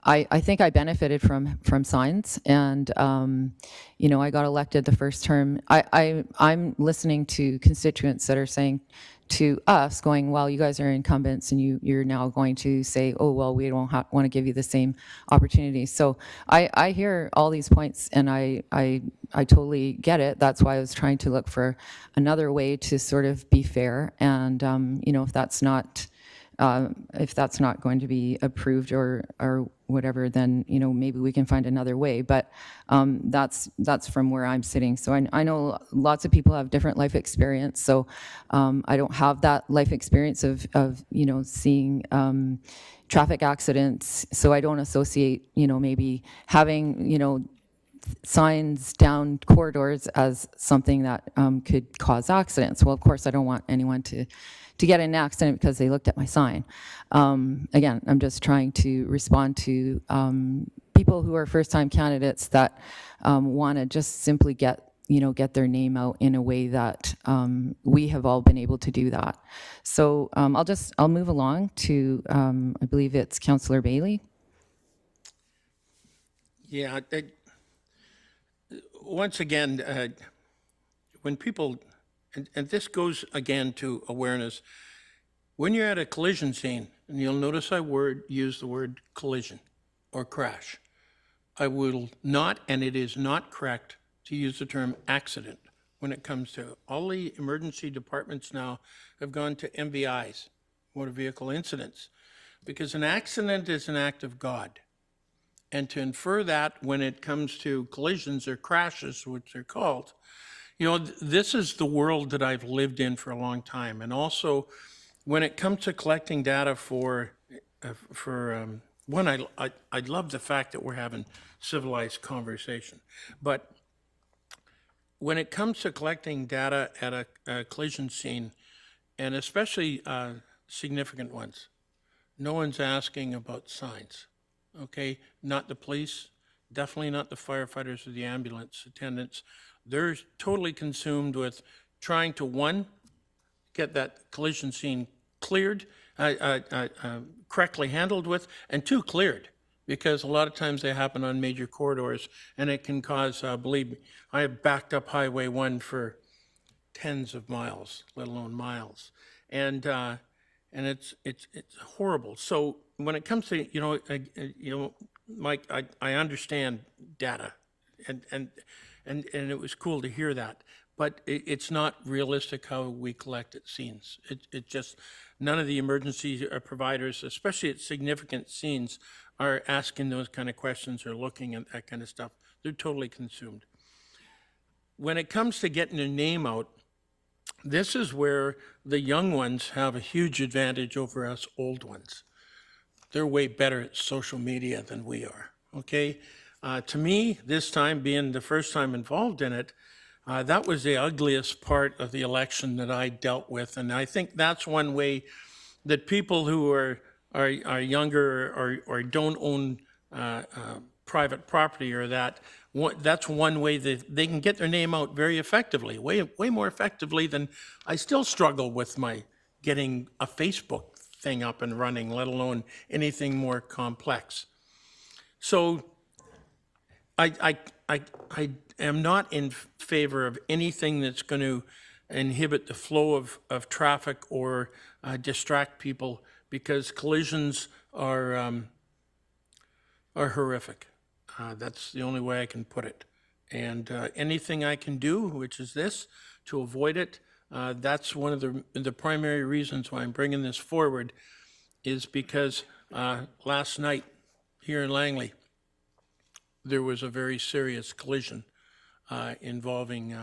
I think I benefited from signs, and I got elected the first term. I'm listening to constituents that are saying to us, going, well, you guys are incumbents, and you're now going to say, oh, well, we don't want to give you the same opportunity. So I hear all these points, and I totally get it. That's why I was trying to look for another way to sort of be fair, and if that's not if that's not going to be approved or whatever, then, you know, maybe we can find another way. But that's from where I'm sitting. So I know lots of people have different life experience. So I don't have that life experience of you know, seeing traffic accidents. So I don't associate, you know, maybe having, you know, signs down corridors as something that could cause accidents. Well, of course, I don't want anyone to get in an accident because they looked at my sign. Again, I'm just trying to respond to people who are first-time candidates that want to just simply get their name out in a way that we have all been able to do that. So I'll move along to, I believe it's Councillor Bailey. Yeah, once again, when people, and this goes again to awareness, when you're at a collision scene, and you'll notice I use the word collision or crash, I will not, and it is not correct to use the term accident when it comes to all the emergency departments now have gone to MVIs, motor vehicle incidents, because an accident is an act of God. And to infer that when it comes to collisions or crashes, which they're called, you know, this is the world that I've lived in for a long time. And also, when it comes to collecting data for one, I love the fact that we're having civilized conversation. But when it comes to collecting data at a collision scene, and especially significant ones, no one's asking about signs. Okay, not the police, definitely not the firefighters or the ambulance attendants. They're totally consumed with trying to, one, get that collision scene cleared, correctly handled with, and two, cleared. Because a lot of times they happen on major corridors, and it can cause, believe me, I have backed up Highway 1 for tens of miles, let alone miles. And it's horrible. So when it comes to, Mike, I understand data, and it was cool to hear that, but it's not realistic how we collect at scenes. It just, none of the emergency providers, especially at significant scenes, are asking those kind of questions or looking at that kind of stuff. They're totally consumed. When it comes to getting their name out, this is where the young ones have a huge advantage over us old ones. They're way better at social media than we are, okay? To me, this time being the first time involved in it, that was the ugliest part of the election that I dealt with. And I think that's one way that people who are younger or don't own private property or that's one way that they can get their name out very effectively, way more effectively than I still struggle with my getting a Facebook thing up and running, let alone anything more complex. So I am not in favor of anything that's going to inhibit the flow of traffic or distract people, because collisions are horrific. That's the only way I can put it. And anything I can do, which is this, to avoid it, that's one of the primary reasons why I'm bringing this forward, is because last night here in Langley, there was a very serious collision involving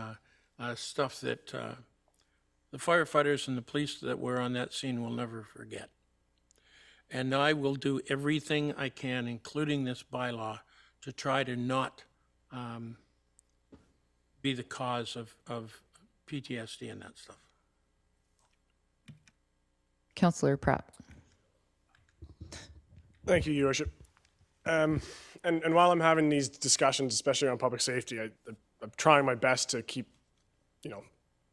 stuff that the firefighters and the police that were on that scene will never forget. And I will do everything I can, including this bylaw, to try to not be the cause of PTSD and that stuff. Councillor Pratt. Thank you, Your Worship. And while I'm having these discussions, especially on public safety, I'm trying my best to keep,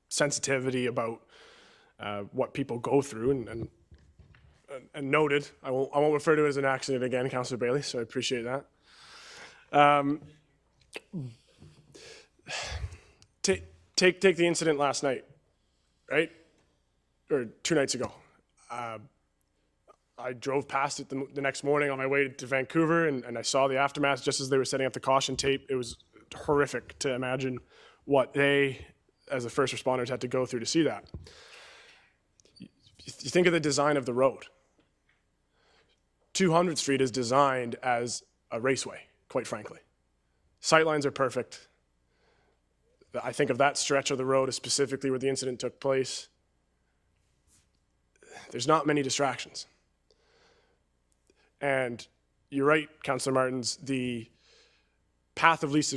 sensitivity about what people go through, and noted. I won't refer to it as an accident again, Councillor Bailey. So I appreciate that. Take the incident last night, right, or 2 nights ago. I drove past it the next morning on my way to Vancouver, and I saw the aftermath just as they were setting up the caution tape. It was horrific to imagine what they, as the first responders, had to go through to see that. You think of the design of the road, 200th Street is designed as a raceway, quite frankly. Sightlines are perfect. I think of that stretch of the road, specifically where the incident took place. There's not many distractions. And you're right, Councillor Martins, the path of least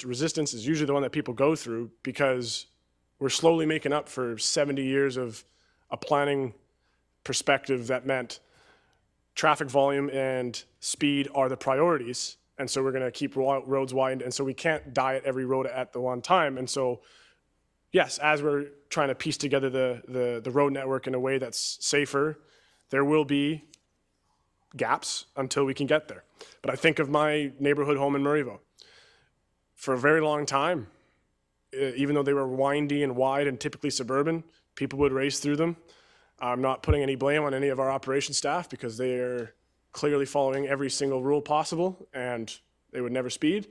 resistance is usually the one that people go through, because we're slowly making up for 70 years of a planning perspective that meant traffic volume and speed are the priorities. And so we're going to keep roads widened. And so we can't die at every road at the one time. And so, yes, as we're trying to piece together the road network in a way that's safer, there will be gaps until we can get there. But I think of my neighborhood home in Murrayville. For a very long time, even though they were windy and wide and typically suburban, people would race through them. I'm not putting any blame on any of our operations staff, because they are clearly following every single rule possible, and they would never speed.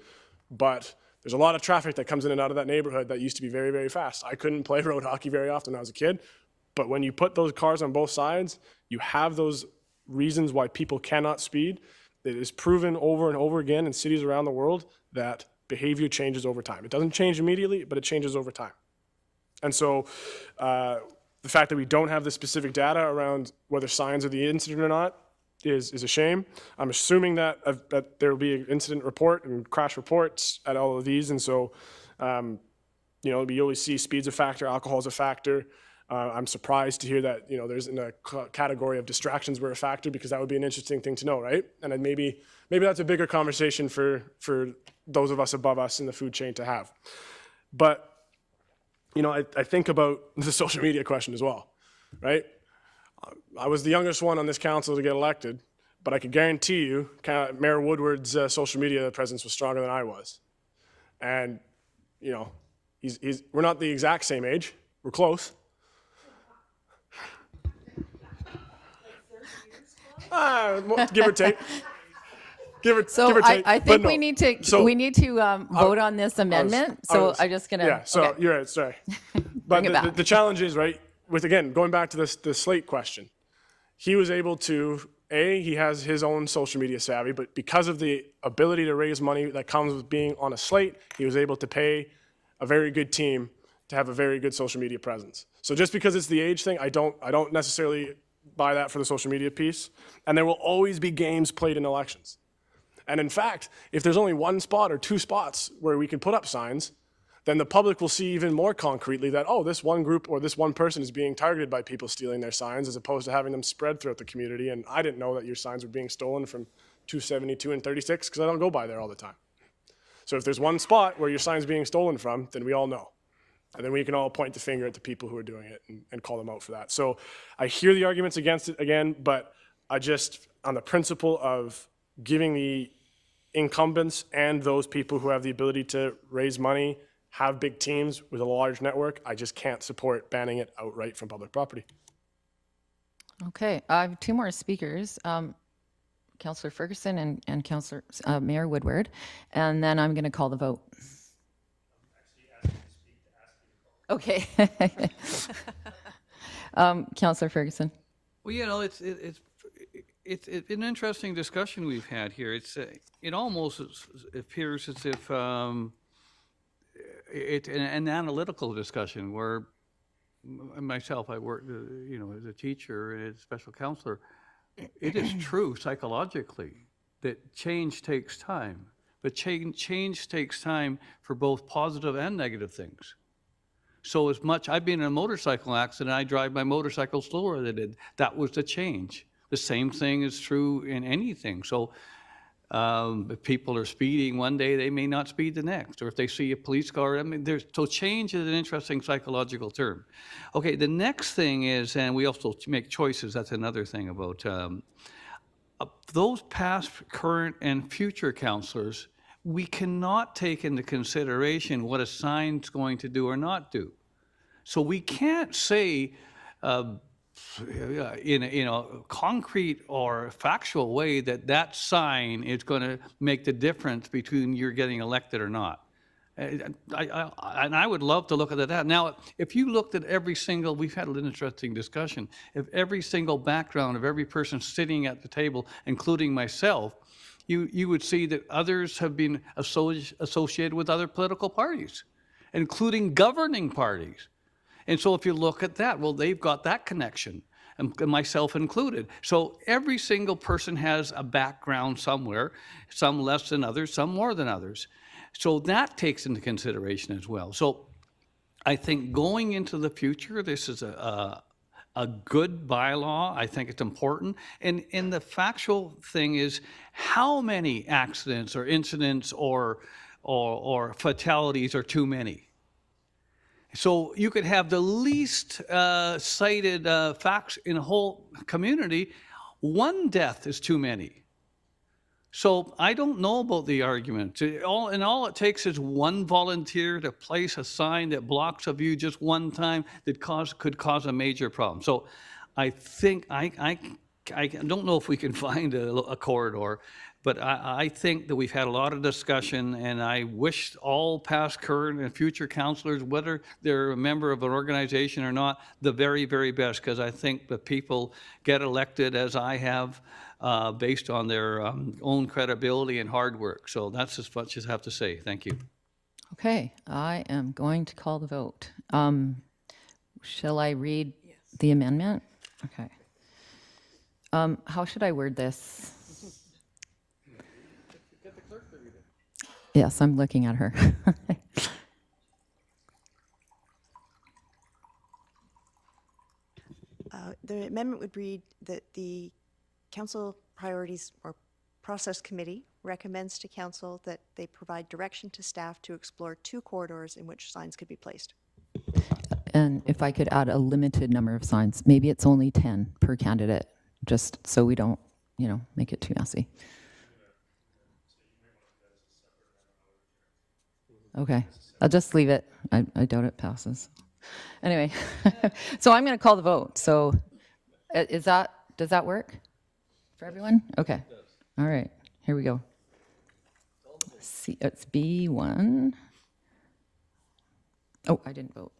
But there's a lot of traffic that comes in and out of that neighborhood that used to be very, very fast. I couldn't play road hockey very often when I was a kid, but when you put those cars on both sides, you have those reasons why people cannot speed. It is proven over and over again in cities around the world that behavior changes over time. It doesn't change immediately, but it changes over time. And so the fact that we don't have the specific data around whether signs are the incident or not is a shame. I'm assuming that there will be an incident report and crash reports at all of these. And so, we always see speed's a factor, alcohol is a factor. I'm surprised to hear that, there's in a category of distractions were a factor, because that would be an interesting thing to know, right? And then maybe that's a bigger conversation for those of us above us in the food chain to have. But, I think about the social media question as well, right? I was the youngest one on this council to get elected, but I can guarantee you Mayor Woodward's social media presence was stronger than I was. And, we're not the exact same age. We're close. Give or take. Give or take. I think we need to vote on this amendment. I'm just gonna. Yeah. So okay. You're right. Sorry. Bring it But back. the challenge is, right, with, again, going back to the slate question, he was able to, he has his own social media savvy, but because of the ability to raise money that comes with being on a slate, he was able to pay a very good team to have a very good social media presence. So just because it's the age thing, I don't necessarily buy that for the social media piece. And there will always be games played in elections. And in fact, if there's only one spot or two spots where we can put up signs, then the public will see even more concretely that, this one group or this one person is being targeted by people stealing their signs, as opposed to having them spread throughout the community. And I didn't know that your signs were being stolen from 272 and 36, because I don't go by there all the time. So if there's one spot where your sign's being stolen from, then we all know. And then we can all point the finger at the people who are doing it and call them out for that. So I hear the arguments against it again, but I just, on the principle of giving the incumbents and those people who have the ability to raise money, have big teams with a large network, I just can't support banning it outright from public property. Okay, I have two more speakers, Councillor Ferguson and Councillor Mayor Woodward, and then I'm going to call the vote. Okay. Councillor Ferguson. Well, it's an interesting discussion we've had here. It almost appears as if it's an analytical discussion where myself, I worked, as a teacher and a special counselor. It is true psychologically that change takes time, but change takes time for both positive and negative things. So as much, I've been in a motorcycle accident, I drive my motorcycle slower than it did. That was the change. The same thing is true in anything. So if people are speeding one day, they may not speed the next. Or if they see a police car, so change is an interesting psychological term. Okay, the next thing is, and we also make choices, that's another thing about those past, current, and future councillors, we cannot take into consideration what a sign's going to do or not do. So we can't say in a concrete or factual way that sign is going to make the difference between you're getting elected or not. And I would love to look at that. Now, if you looked at every single, we've had an interesting discussion, if every single background of every person sitting at the table, including myself, you would see that others have been associated with other political parties, including governing parties. And so if you look at that, well, they've got that connection, and myself included. So every single person has a background somewhere, some less than others, some more than others. So that takes into consideration as well. So I think going into the future, this is a good bylaw. I think it's important. And the factual thing is, how many accidents or incidents or fatalities are too many? So you could have the least cited facts in a whole community. One death is too many. So I don't know about the argument. All it takes is one volunteer to place a sign that blocks a view just one time that could cause a major problem. So I think, I don't know if we can find a corridor, but I think that we've had a lot of discussion, and I wish all past, current, and future councillors, whether they're a member of an organization or not, the very, very best, because I think that people get elected, as I have, based on their own credibility and hard work. So that's as much as I have to say. Thank you. Okay, I am going to call the vote. Shall I read the amendment? Okay. How should I word this? Yes, I'm looking at her. The amendment would read that the council priorities or process committee recommends to council that they provide direction to staff to explore 2 corridors in which signs could be placed. And if I could add a limited number of signs, maybe it's only 10 per candidate, just so we don't, make it too messy. Okay, I'll just leave it. I doubt it passes. Anyway, so I'm going to call the vote. So does that work for everyone? Okay. All right, here we go. See, it's B1. Oh, I didn't vote.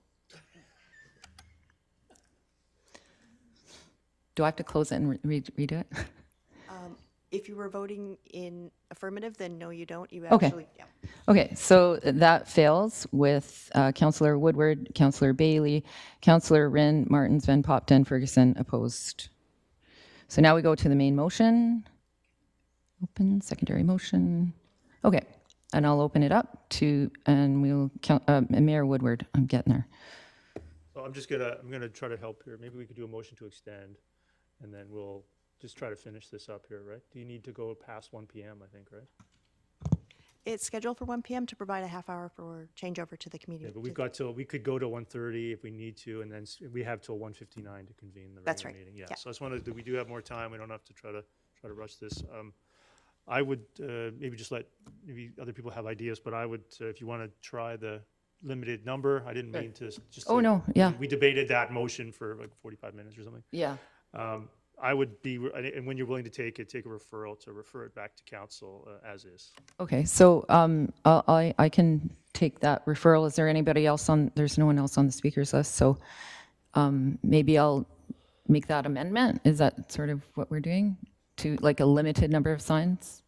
Do I have to close it and redo it? If you were voting in affirmative, then no, you don't. You Okay. actually, yeah. Okay, so that fails with Councillor Woodward, Councillor Bailey, Councillor Wren, Martins, Van Popten, Ferguson opposed. So now we go to the main motion. Open, secondary motion. Okay, and I'll open it up and we'll count, Mayor Woodward, I'm getting there. So I'm gonna try to help here. Maybe we could do a motion to extend, and then we'll just try to finish this up here, right? Do you need to go past 1 p.m., I think, right? It's scheduled for 1 p.m. to provide a half hour for changeover to the community. Yeah, but we could go to 1:30 if we need to, and then we have till 1:59 to convene the That's regular right. meeting. Yeah, Yeah. so I just wanted to, we do have more time. We don't have to try to rush this. I would maybe just let maybe other people have ideas, but I would, if you want to try the limited number, I didn't mean to just. Oh, no, yeah. We debated that motion for like 45 minutes or something. Yeah. I would be, and when you're willing to take a referral to refer it back to council as is. Okay, so I can take that referral. Is there anybody else there's no one else on the speakers list, so maybe I'll make that amendment. Is that sort of what we're doing? To like a limited number of signs?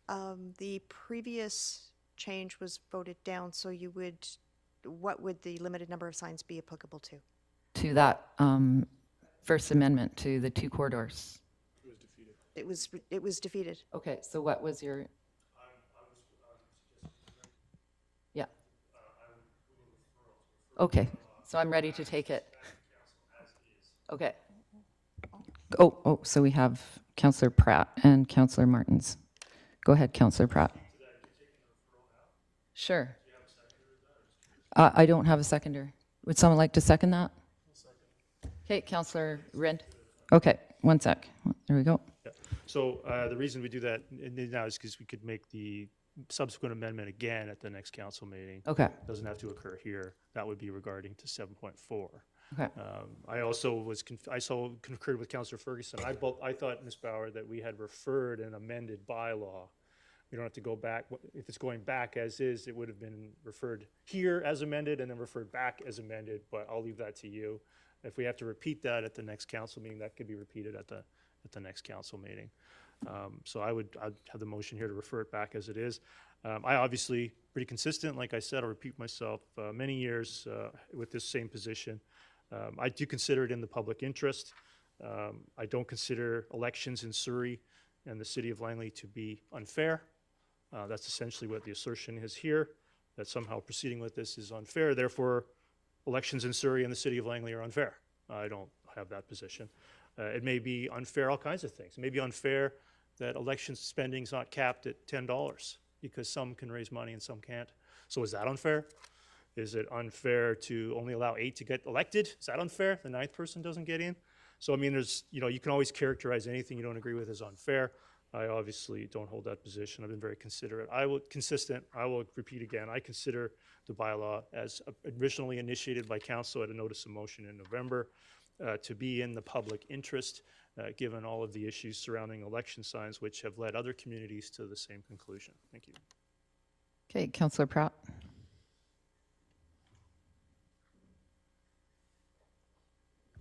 The previous change was voted down, so what would the limited number of signs be applicable to? To that first amendment to the 2 corridors. It was defeated. Okay, so what was your? Yeah. Okay, so I'm ready to take it. Okay. Oh, so we have Councillor Pratt and Councillor Martins. Go ahead, Councillor Pratt. Sure. I don't have a seconder. Would someone like to second that? Okay, Councillor Rind. Okay, 1 sec. There we go. Yeah. So the reason we do that now is because we could make the subsequent amendment again at the next council meeting. Okay. It doesn't have to occur here. That would be regarding to 7.4. Okay. I also concurred with Councillor Ferguson. I thought, Ms. Bauer, that we had referred an amended bylaw We don't have to go back. If it's going back as is, it would have been referred here as amended and then referred back as amended, but I'll leave that to you. If we have to repeat that at the next council meeting, that could be repeated at the next council meeting. So I'd have the motion here to refer it back as it is. I obviously pretty consistent, like I said, I'll repeat myself, many years with this same position. I do consider it in the public interest. I don't consider elections in Surrey and the city of Langley to be unfair. That's essentially what the assertion is here, that somehow proceeding with this is unfair. Therefore, elections in Surrey and the city of Langley are unfair. I don't have that position. It may be unfair, all kinds of things. It may be unfair that election spending is not capped at $10 because some can raise money and some can't. So is that unfair? Is it unfair to only allow 8 to get elected? Is that unfair? The 9th person doesn't get in? So I mean, you can always characterize anything you don't agree with as unfair. I obviously don't hold that position. I've been very considerate. I will repeat again, I consider the bylaw as originally initiated by council at a notice of motion in November to be in the public interest, given all of the issues surrounding election signs, which have led other communities to the same conclusion. Thank you. Okay, Councillor Pratt.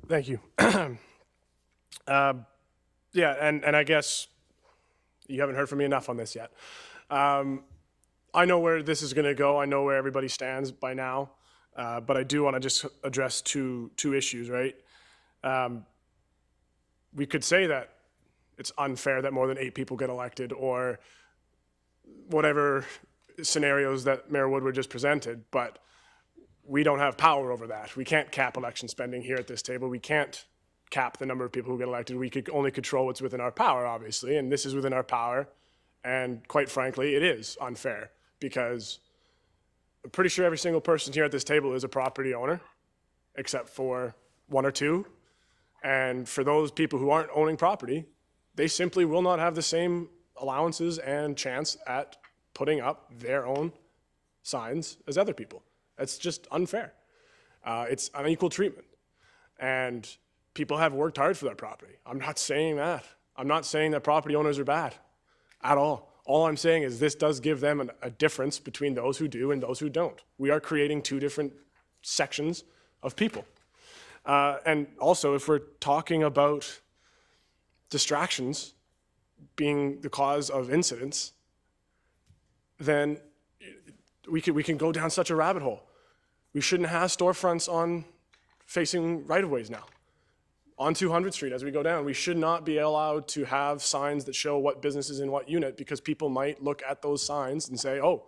Thank you. Yeah, and I guess you haven't heard from me enough on this yet. I know where this is going to go. I know where everybody stands by now, but I do want to just address two issues, right? We could say that it's unfair that more than 8 people get elected, or whatever scenarios that Mayor Woodward just presented, but we don't have power over that. We can't cap election spending here at this table. We can't cap the number of people who get elected. We could only control what's within our power, obviously, and this is within our power. And quite frankly, it is unfair because I'm pretty sure every single person here at this table is a property owner, except for 1 or 2. And for those people who aren't owning property, they simply will not have the same allowances and chance at putting up their own signs as other people. That's just unfair. It's unequal treatment. And people have worked hard for their property. I'm not saying that. I'm not saying that property owners are bad at all. All I'm saying is this does give them a difference between those who do and those who don't. We are creating 2 different sections of people. And also, if we're talking about distractions being the cause of incidents, then we can go down such a rabbit hole. We shouldn't have storefronts on facing right-of-ways now. On 200th Street, as we go down, we should not be allowed to have signs that show what business is in what unit, because people might look at those signs and say, oh,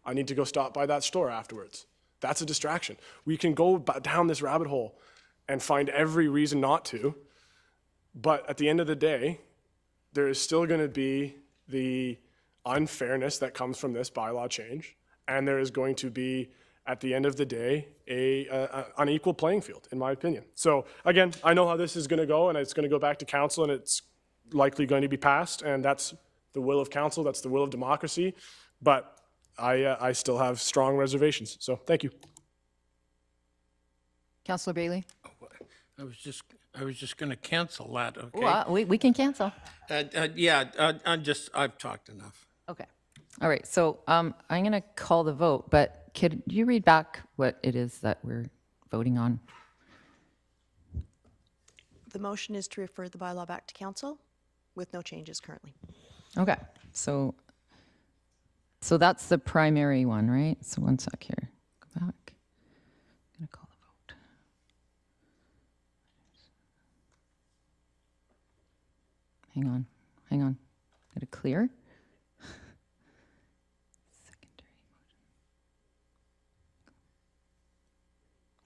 I need to go stop by that store afterwards. That's a distraction. We can go down this rabbit hole and find every reason not to, but at the end of the day, there is still going to be the unfairness that comes from this bylaw change, and there is going to be, at the end of the day, an unequal playing field, in my opinion. So again, I know how this is going to go, and it's going to go back to council, and it's likely going to be passed, and that's the will of council, that's the will of democracy, but I still have strong reservations. So thank you. Councillor Bailey. I was just going to cancel that. Okay. Well, we can cancel. I've talked enough. Okay. All right. So I'm going to call the vote, but could you read back what it is that we're voting on? The motion is to refer the bylaw back to council with no changes currently. Okay. So that's the primary one, right? So one sec here. Go back. I'm going to call the vote. Hang on. Get it clear. Secondary motion.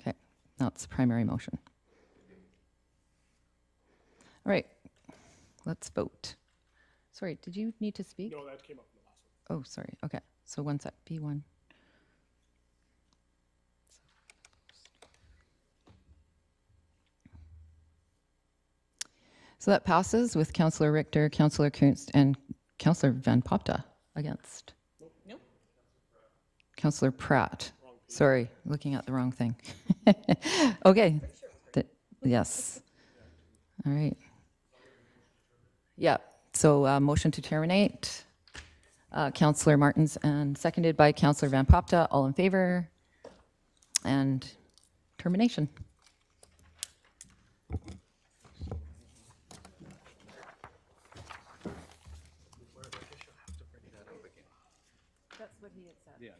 Okay, now it's the primary motion. All right, let's vote. Sorry, did you need to speak? No, that came up in the last one. Oh, sorry. Okay, so one sec. B1. So that passes with Councillor Richter, Councillor Kunst, and Councillor Van Popta against. Nope. Councillor Pratt. Sorry, looking at the wrong thing. Okay. Yes. All right. Yeah. So motion to terminate. Councillor Martins and seconded by Councillor Van Popta. All in favor? And termination. Yeah.